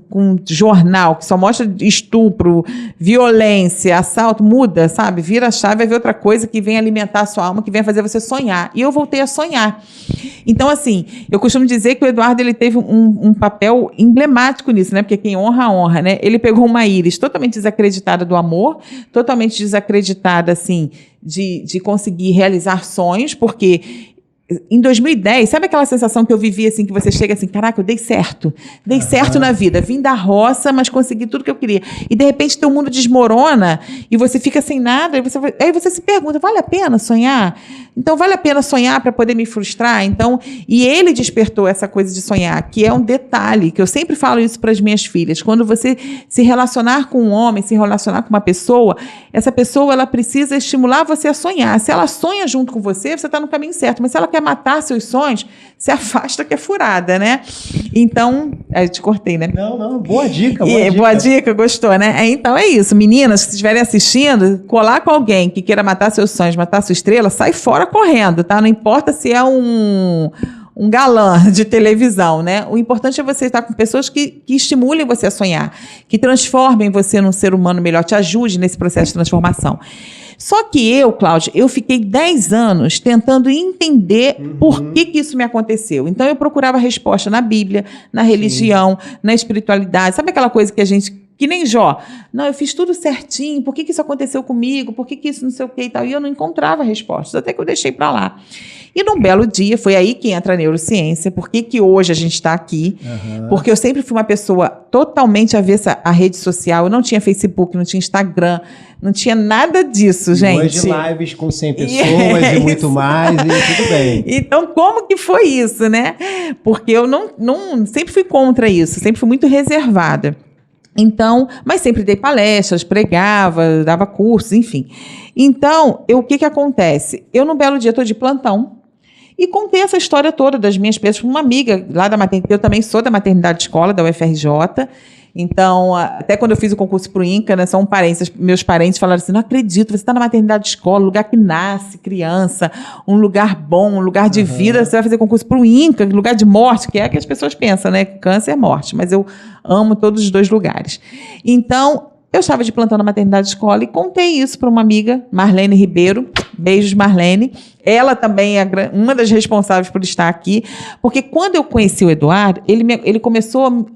jornal que só mostra estupro, violência, assalto, muda, sabe? Vira a chave, vai ver outra coisa que vem alimentar a sua alma, que vem fazer você sonhar. E eu voltei a sonhar. Então, assim, eu costumo dizer que o Eduardo ele teve um papel emblemático nisso, né? Porque quem honra, honra, né? Ele pegou uma Iris totalmente desacreditada do amor, totalmente desacreditada, assim, de conseguir realizar sonhos, porque... Em 2010, sabe aquela sensação que eu vivi, assim, que você chega assim, caraca, eu dei certo na vida, vim da roça, mas consegui tudo que eu queria. E, de repente, teu mundo desmorona e você fica sem nada, aí você se pergunta, vale a pena sonhar? Então, vale a pena sonhar para poder me frustrar? Então, e ele despertou essa coisa de sonhar, que é um detalhe, que eu sempre falo isso para as minhas filhas, quando você se relacionar com um homem, se relacionar com uma pessoa, essa pessoa, ela precisa estimular você a sonhar. Se ela sonha junto com você, você está no caminho certo, mas se ela quer matar seus sonhos, se afasta que é furada, né? Então, eu te cortei, né? Não, boa dica. Boa dica, gostou, né? Então é isso, meninas que estiverem assistindo, colar com alguém que queira matar seus sonhos, matar sua estrela, sai fora correndo, tá? Não importa se é um galã de televisão, né? O importante é você estar com pessoas que estimulem você a sonhar, que transformem você num ser humano melhor, te ajude nesse processo de transformação. Só que eu, Cláudia, eu fiquei 10 anos tentando entender por que isso me aconteceu. Então, eu procurava resposta na Bíblia, na religião, na espiritualidade. Sabe aquela coisa que a gente... Que nem Jó. Não, eu fiz tudo certinho. Por que isso aconteceu comigo? Por que isso não sei o que e tal? E eu não encontrava respostas, até que eu deixei para lá. E num belo dia, foi aí que entra a neurociência. Por que hoje a gente está aqui? Porque eu sempre fui uma pessoa totalmente avessa à rede social. Eu não tinha Facebook, não tinha Instagram, não tinha nada disso, gente. Hoje lives com 100 pessoas e muito mais, e tudo bem. Então, como que foi isso, né? Porque eu não sempre fui contra isso, sempre fui muito reservada. Então, mas sempre dei palestras, pregava, dava cursos, enfim. Então, o que acontece? Eu, num belo dia, estou de plantão e contei essa história toda das minhas pessoas para uma amiga lá da maternidade. Eu também sou da maternidade escola, da UFRJ. Então, até quando eu fiz o concurso para o INCA, né, são parentes, meus parentes falaram assim, não acredito, você está na maternidade escola, lugar que nasce criança, um lugar bom, um lugar de vida, você vai fazer concurso para o INCA, lugar de morte, que é que as pessoas pensam, né? Câncer é morte, mas eu amo todos os dois lugares. Então, eu estava de plantão na maternidade escola e contei isso para uma amiga, Marlene Ribeiro. Beijos, Marlene. Ela também é uma das responsáveis por estar aqui, porque quando eu conheci o Eduardo, ele começou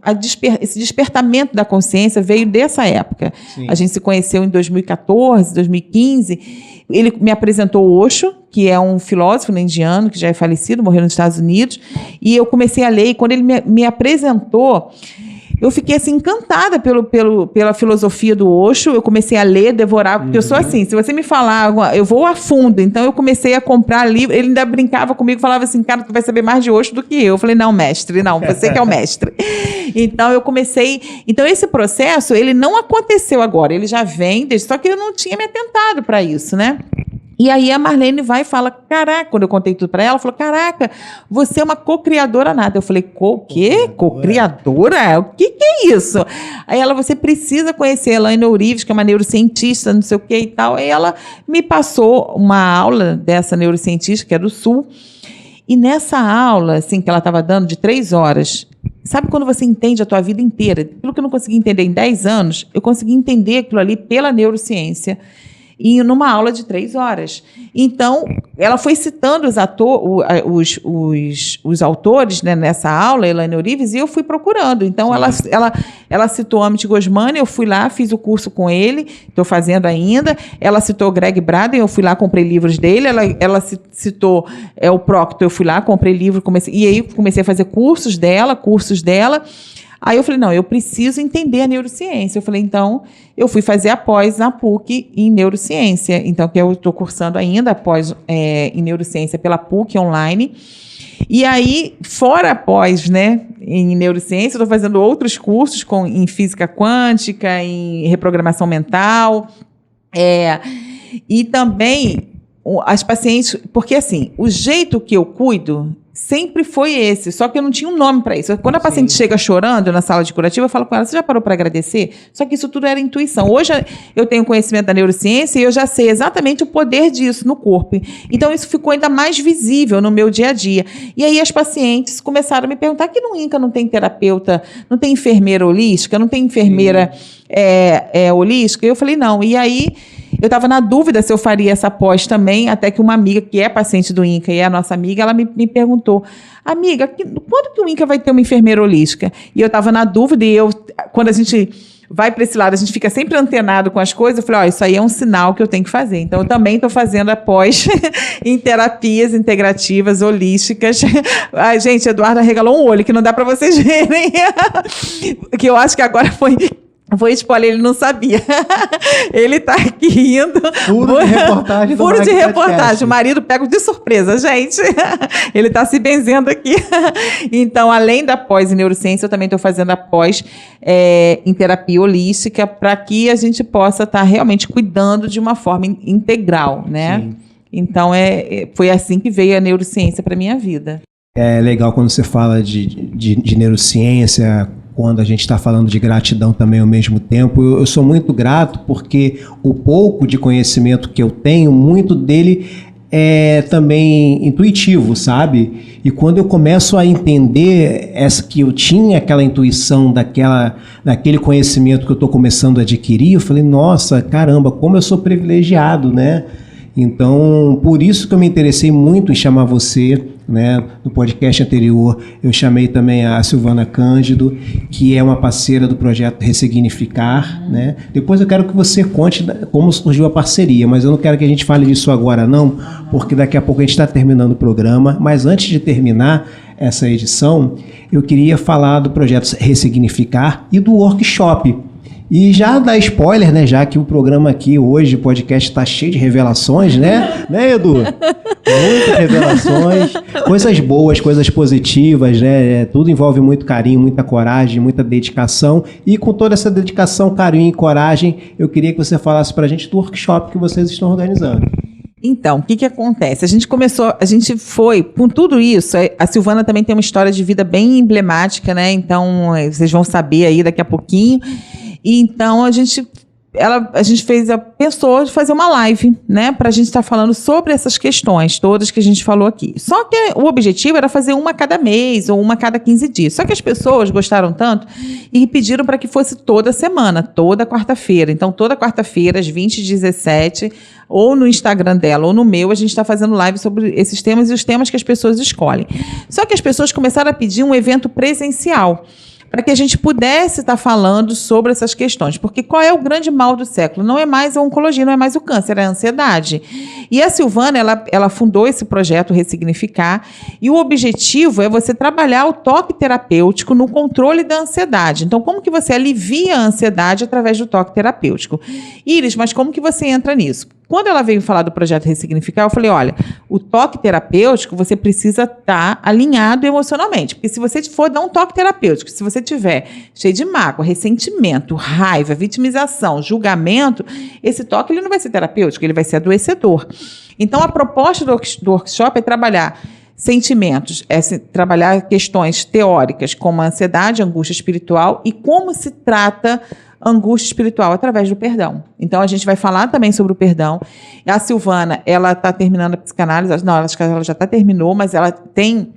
esse despertamento da consciência veio dessa época. Sim. A gente se conheceu em 2014, 2015. Ele me apresentou o Osho, que é um filósofo indiano, que já é falecido, morreu nos Estados Unidos, e eu comecei a ler, e quando ele me apresentou, eu fiquei assim, encantada pela filosofia do Osho. Eu comecei a ler, devorar, porque eu sou assim, se você me falar, eu vou a fundo. Então, eu comecei a comprar livro. Ele ainda brincava comigo, falava assim, cara, tu vai saber mais de Osho do que eu. Eu falei, não, mestre, não, você que é o mestre. Então, eu comecei... Então, esse processo, ele não aconteceu agora, ele já vem, só que eu não tinha me atentado para isso, né? E aí a Marlene vai e fala, caraca, quando eu contei tudo para ela, falou, caraca, você é uma co-criadora nata. Eu falei, o quê? Co-criadora? O que é isso? Aí ela, você precisa conhecer a Elaine Ourives, que é uma neurocientista, não sei o que e tal. Aí ela me passou uma aula dessa neurocientista, que é do Sul. E nessa aula, assim, que ela estava dando, de 3 horas, sabe quando você entende a tua vida inteira? Aquilo que eu não consegui entender em 10 anos, eu consegui entender aquilo ali pela neurociência. E numa aula de 3 horas. Então, ela foi citando os autores, né, nessa aula, Elaine Ourives, e eu fui procurando. Então, ela citou Amit Goswami, eu fui lá, fiz o curso com ele, estou fazendo ainda. Ela citou Greg Braden, eu fui lá, comprei livros dele. Ela citou o Proctor, eu fui lá, comprei livro, e aí comecei a fazer cursos dela. Aí eu falei, não, eu preciso entender a neurociência. Eu falei, então, eu fui fazer a pós na PUC em neurociência. Então, que eu estou cursando ainda a pós em neurociência pela PUC online. E aí, fora a pós, né, em neurociência, eu estou fazendo outros cursos em física quântica, em reprogramação mental. E também as pacientes, porque assim, o jeito que eu cuido sempre foi esse, só que eu não tinha um nome para isso. Quando a paciente chega chorando na sala de curativa, eu falo com ela, você já parou para agradecer? Só que isso tudo era intuição. Hoje eu tenho conhecimento da neurociência e eu já sei exatamente o poder disso no corpo. Então isso ficou ainda mais visível no meu dia a dia. E aí as pacientes começaram a me perguntar que no INCA não tem terapeuta, não tem enfermeira holística, não tem enfermeira holística? E eu falei, não. E aí eu estava na dúvida se eu faria essa pós também, até que uma amiga, que é paciente do INCA e é a nossa amiga, ela me perguntou, amiga, quando que o INCA vai ter uma enfermeira holística? E eu estava na dúvida e quando a gente vai para esse lado, a gente fica sempre antenado com as coisas, eu falei, isso aí é um sinal que eu tenho que fazer. Então, eu também estou fazendo a pós em terapias integrativas, holísticas. Ai, gente, Eduardo arregalou um olho, que não dá para vocês verem. Que eu acho que agora foi spoiler, ele não sabia. Ele tá aqui rindo. Furo de reportagem. Furo de reportagem. O marido pega de surpresa, gente. Ele tá se benzendo aqui. Então, além da pós em neurociência, eu também estou fazendo a pós em terapia holística para que a gente possa estar realmente cuidando de uma forma integral, né? Sim. Então, foi assim que veio a neurociência para minha vida. É legal quando você fala de neurociência, quando a gente está falando de gratidão também ao mesmo tempo. Eu sou muito grato porque o pouco de conhecimento que eu tenho, muito dele é também intuitivo, sabe? E quando eu começo a entender que eu tinha aquela intuição daquele conhecimento que eu estou começando a adquirir, eu falei, nossa, caramba, como eu sou privilegiado, né? Então, por isso que eu me interessei muito em chamar você, né? No podcast anterior, eu chamei também a Silvana Cândido, que é uma parceira do projeto Ressignificar, né? Depois eu quero que você conte como surgiu a parceria, mas eu não quero que a gente fale disso agora não, porque daqui a pouco a gente está terminando o programa, mas antes de terminar essa edição, eu queria falar do projeto Ressignificar e do workshop. E já dá spoiler, né? Já que o programa aqui hoje, o podcast está cheio de revelações, né? Né, Edu? Muitas revelações, coisas boas, coisas positivas, né? Tudo envolve muito carinho, muita coragem, muita dedicação. E com toda essa dedicação, carinho e coragem, eu queria que você falasse para a gente do workshop que vocês estão organizando. Então, o que acontece? A gente foi, com tudo isso, a Silvana também tem uma história de vida bem emblemática, né? Então, vocês vão saber aí daqui a pouquinho. E então, a gente pensou de fazer uma live, né, para a gente estar falando sobre essas questões todas que a gente falou aqui. Só que o objetivo era fazer uma a cada mês ou uma a cada 15 dias. Só que as pessoas gostaram tanto e pediram para que fosse toda semana, toda quarta-feira. Então, toda quarta-feira, às 20h17, ou no Instagram dela ou no meu, a gente está fazendo live sobre esses temas e os temas que as pessoas escolhem. Só que as pessoas começaram a pedir um evento presencial, para que a gente pudesse estar falando sobre essas questões. Porque qual é o grande mal do século? Não é mais a oncologia, não é mais o câncer, é a ansiedade. E a Silvana, ela fundou esse projeto Ressignificar, e o objetivo é você trabalhar o toque terapêutico no controle da ansiedade. Então, como que você alivia a ansiedade através do toque terapêutico? Iris, mas como que você entra nisso? Quando ela veio falar do projeto Ressignificar, eu falei, olha, o toque terapêutico, você precisa estar alinhado emocionalmente. Porque se você for dar um toque terapêutico, se você tiver cheio de mágoa, ressentimento, raiva, vitimização, julgamento, esse toque ele não vai ser terapêutico, ele vai ser adoecedor. Então, a proposta do workshop é trabalhar sentimentos, trabalhar questões teóricas como a ansiedade, a angústia espiritual e como se trata angústia espiritual através do perdão. Então, a gente vai falar também sobre o perdão. A Silvana, ela está terminando a psicanálise, não, acho que ela já terminou, mas ela tem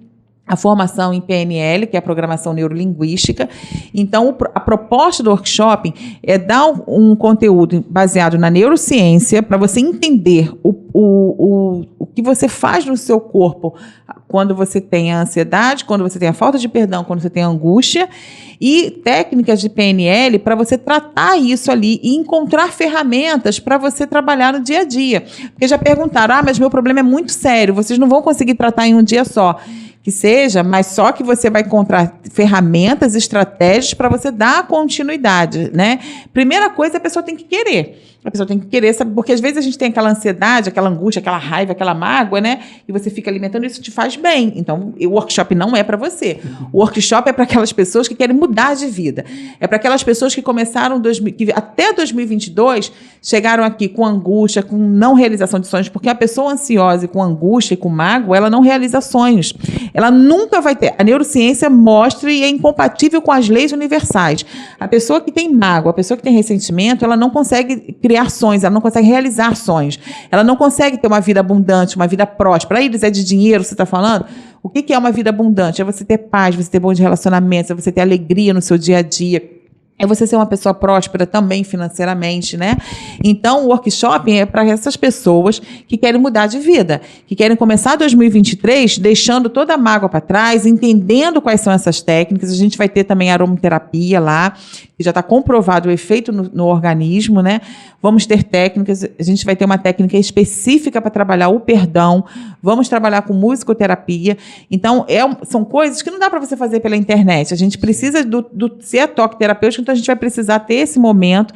a formação em PNL, que é a Programação Neurolinguística. Então, a proposta do workshop é dar um conteúdo baseado na neurociência para você entender o que você faz no seu corpo quando você tem a ansiedade, quando você tem a falta de perdão, quando você tem a angústia, e técnicas de PNL para você tratar isso ali e encontrar ferramentas para você trabalhar no dia a dia. Porque já perguntaram, mas meu problema é muito sério, vocês não vão conseguir tratar em um dia só. que seja, mas só que você vai encontrar ferramentas, estratégias para você dar continuidade, né? Primeira coisa, a pessoa tem que querer. A pessoa tem que querer saber, porque às vezes a gente tem aquela ansiedade, aquela angústia, aquela raiva, aquela mágoa, né? E você fica alimentando, isso te faz bem. Então, o workshop não é para você. O workshop é para aquelas pessoas que querem mudar de vida. É para aquelas pessoas que começaram que até 2022 chegaram aqui com angústia, com não realização de sonhos, porque a pessoa ansiosa, com angústia e com mágoa, ela não realiza sonhos. Ela nunca vai ter. A neurociência mostra e é incompatível com as leis universais. A pessoa que tem mágoa, a pessoa que tem ressentimento, ela não consegue criar sonhos, ela não consegue realizar sonhos. Ela não consegue ter uma vida abundante, uma vida próspera. Aí eles é de dinheiro, você está falando? O que é uma vida abundante? É você ter paz, você ter bons relacionamentos, é você ter alegria no seu dia a dia. É você ser uma pessoa próspera também financeiramente, né? Então, o workshop é para essas pessoas que querem mudar de vida, que querem começar 2023 deixando toda a mágoa para trás, entendendo quais são essas técnicas. A gente vai ter também aromaterapia lá, que já está comprovado o efeito no organismo, né? Vamos ter técnicas, a gente vai ter uma técnica específica para trabalhar o perdão, vamos trabalhar com musicoterapia. Então, são coisas que não dá para você fazer pela internet. A gente precisa ser a toque terapêutico, então a gente vai precisar ter esse momento.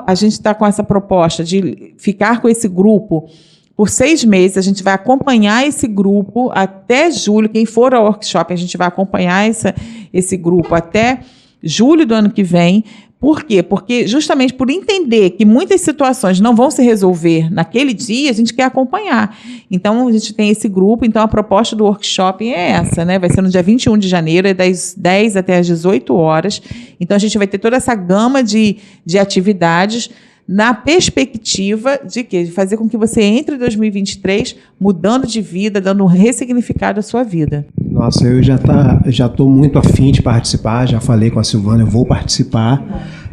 A gente está com essa proposta de ficar com esse grupo por 6 meses. A gente vai acompanhar esse grupo até julho. Quem for ao workshop, a gente vai acompanhar esse grupo até julho do ano que vem. Por quê? Porque justamente por entender que muitas situações não vão se resolver naquele dia, a gente quer acompanhar. Então, a gente tem esse grupo. Então, a proposta do workshop é essa, né? Vai ser no dia 21 de janeiro, é das 10 até as 18 horas. Então, a gente vai ter toda essa gama de atividades na perspectiva de quê? De fazer com que você entre em 2023 mudando de vida, dando um ressignificado à sua vida. Nossa, eu já estou muito afim de participar, já falei com a Silvana, eu vou participar.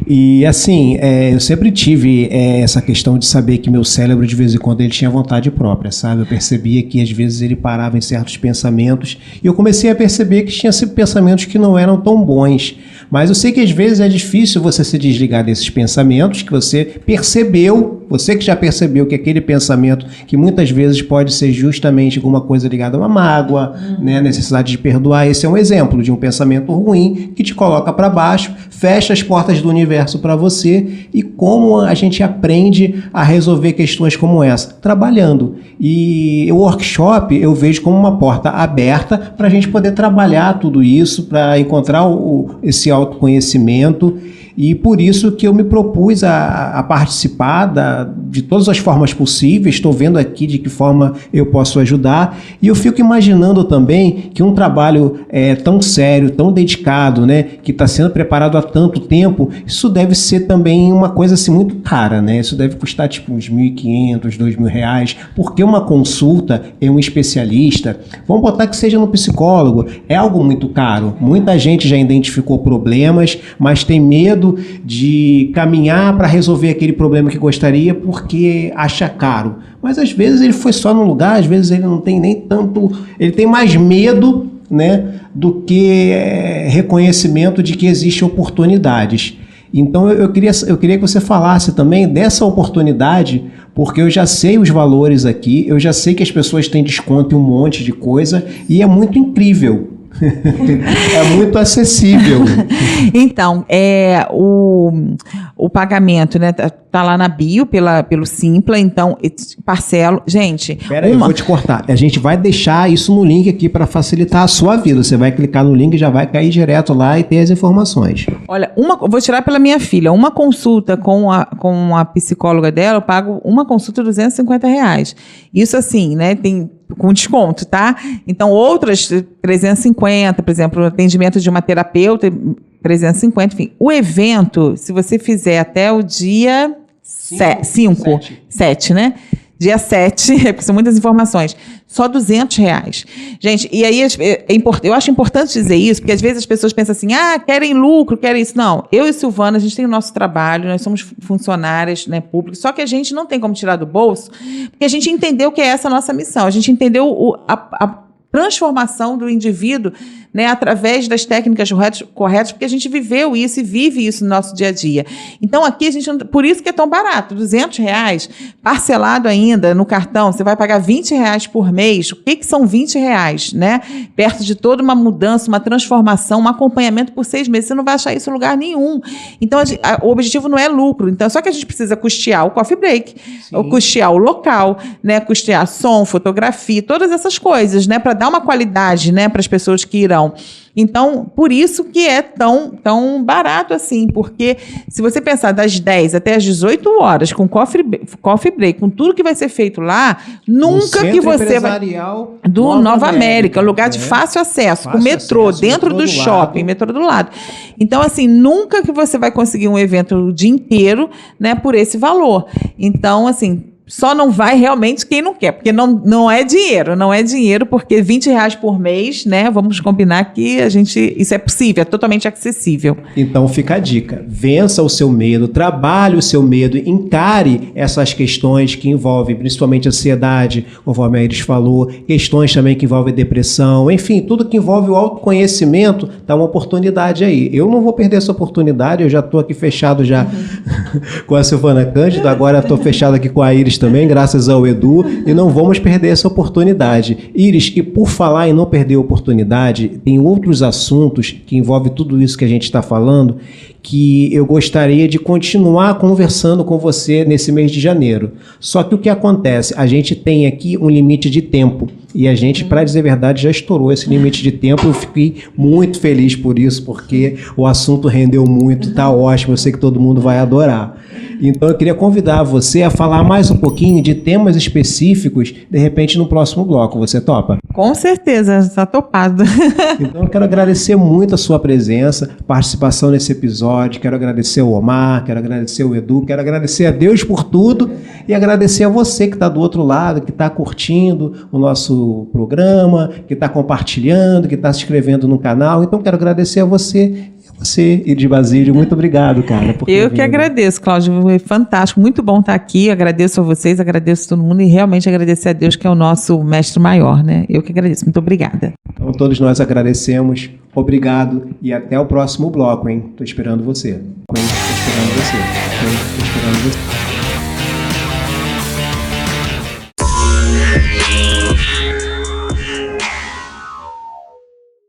E assim, eu sempre tive essa questão de saber que meu cérebro, de vez em quando, ele tinha vontade própria, sabe? Eu percebia que, às vezes, ele parava em certos pensamentos, e eu comecei a perceber que tinha pensamentos que não eram tão bons. Mas eu sei que, às vezes, é difícil você se desligar desses pensamentos que você percebeu, você que já percebeu que aquele pensamento, que muitas vezes pode ser justamente alguma coisa ligada a uma mágoa, né? Necessidade de perdoar. Esse é um exemplo de um pensamento ruim que te coloca para baixo, fecha as portas do universo para você. E como a gente aprende a resolver questões como essa? Trabalhando. E o workshop eu vejo como uma porta aberta para a gente poder trabalhar tudo isso, para encontrar esse autoconhecimento. E por isso que eu me propus a participar de todas as formas possíveis. Estou vendo aqui de que forma eu posso ajudar. E eu fico imaginando também que um trabalho tão sério, tão dedicado, né, que está sendo preparado há tanto tempo, isso deve ser também uma coisa assim, muito cara, né? Isso deve custar tipo uns R$1.500, R$2.000, porque uma consulta em um especialista, vamos botar que seja no psicólogo, é algo muito caro. Muita gente já identificou problemas, mas tem medo de caminhar para resolver aquele problema que gostaria porque acha caro. Mas às vezes ele foi só num lugar, às vezes ele não tem nem tanto, ele tem mais medo, né, do que reconhecimento de que existem oportunidades. Então eu queria que você falasse também dessa oportunidade, porque eu já sei os valores aqui, eu já sei que as pessoas têm desconto em um monte de coisa e é muito incrível. É muito acessível. Então, o pagamento, né, tá lá na bio pelo Simpla, então parcelo. Gente, eu vou te cortar. A gente vai deixar isso no link aqui para facilitar a sua vida. Você vai clicar no link e já vai cair direto lá e ter as informações. Olha, vou tirar pela minha filha. Uma consulta com a psicóloga dela, eu pago uma consulta R$250. Isso assim, né, tem com desconto, tá? Então, outras 350, por exemplo, o atendimento de uma terapeuta, 350, enfim. O evento, se você fizer até o dia 7, né? Dia 7, porque são muitas informações, só R$200. Gente, e aí eu acho importante dizer isso, porque às vezes as pessoas pensam assim, querem lucro, querem isso. Não, eu e Silvana, a gente tem o nosso trabalho, nós somos funcionárias, né, públicos, só que a gente não tem como tirar do bolso, porque a gente entendeu que é essa a nossa missão, a gente entendeu a transformação do indivíduo né, através das técnicas corretas, porque a gente viveu isso e vive isso no nosso dia a dia. Então, aqui a gente, por isso que é tão barato, R$200, parcelado ainda no cartão, você vai pagar R$20 por mês. O que são R$20, né? Perto de toda uma mudança, uma transformação, um acompanhamento por 6 meses. Você não vai achar isso em lugar nenhum. Então, o objetivo não é lucro. Então, só que a gente precisa custear o coffee break, custear o local, né? Custear som, fotografia, todas essas coisas, né? Para dar uma qualidade, né? Para as pessoas que irão. Então, por isso que é tão barato assim, porque se você pensar das 10 até as 18 horas com coffee break, com tudo que vai ser feito lá, nunca que você vai... Do Nova América, lugar de fácil acesso, com metrô, dentro do shopping, metrô do lado. Então, assim, nunca que você vai conseguir um evento o dia inteiro, né, por esse valor. Então, assim... Só não vai realmente quem não quer, porque não é dinheiro, porque R$20 por mês, né? Vamos combinar que isso é possível, é totalmente acessível. Então fica a dica, vença o seu medo, trabalhe o seu medo, encare essas questões que envolvem principalmente ansiedade, conforme a Iris falou, questões também que envolvem depressão, enfim, tudo que envolve o autoconhecimento, dá uma oportunidade aí. Eu não vou perder essa oportunidade, eu já estou aqui fechado já com a Silvana Cândido, agora estou fechado aqui com a Iris também, graças ao Edu, e não vamos perder essa oportunidade. Iris, e por falar em não perder a oportunidade, tem outros assuntos que envolvem tudo isso que a gente está falando, que eu gostaria de continuar conversando com você nesse mês de janeiro. Só que o que acontece? A gente tem aqui um limite de tempo, e a gente, para dizer a verdade, já estourou esse limite de tempo. Eu fiquei muito feliz por isso, porque o assunto rendeu muito, tá ótimo, eu sei que todo mundo vai adorar. Então eu queria convidar você a falar mais um pouquinho de temas específicos, de repente no próximo bloco. Você topa? Com certeza, está topado. Então eu quero agradecer muito a sua presença, participação nesse episódio, quero agradecer o Omar, quero agradecer o Edu, quero agradecer a Deus por tudo e agradecer a você que está do outro lado, que está curtindo o nosso programa, que está compartilhando, que está se inscrevendo no canal. Então quero agradecer a você, Iris Basílio, muito obrigado, cara. Eu que agradeço, Cláudio, foi fantástico, muito bom estar aqui, agradeço a vocês, agradeço a todo mundo e realmente agradecer a Deus, que é o nosso mestre maior, né? Eu que agradeço, muito obrigada. Então todos nós agradecemos, obrigado e até o próximo bloco, hein? Tô esperando você.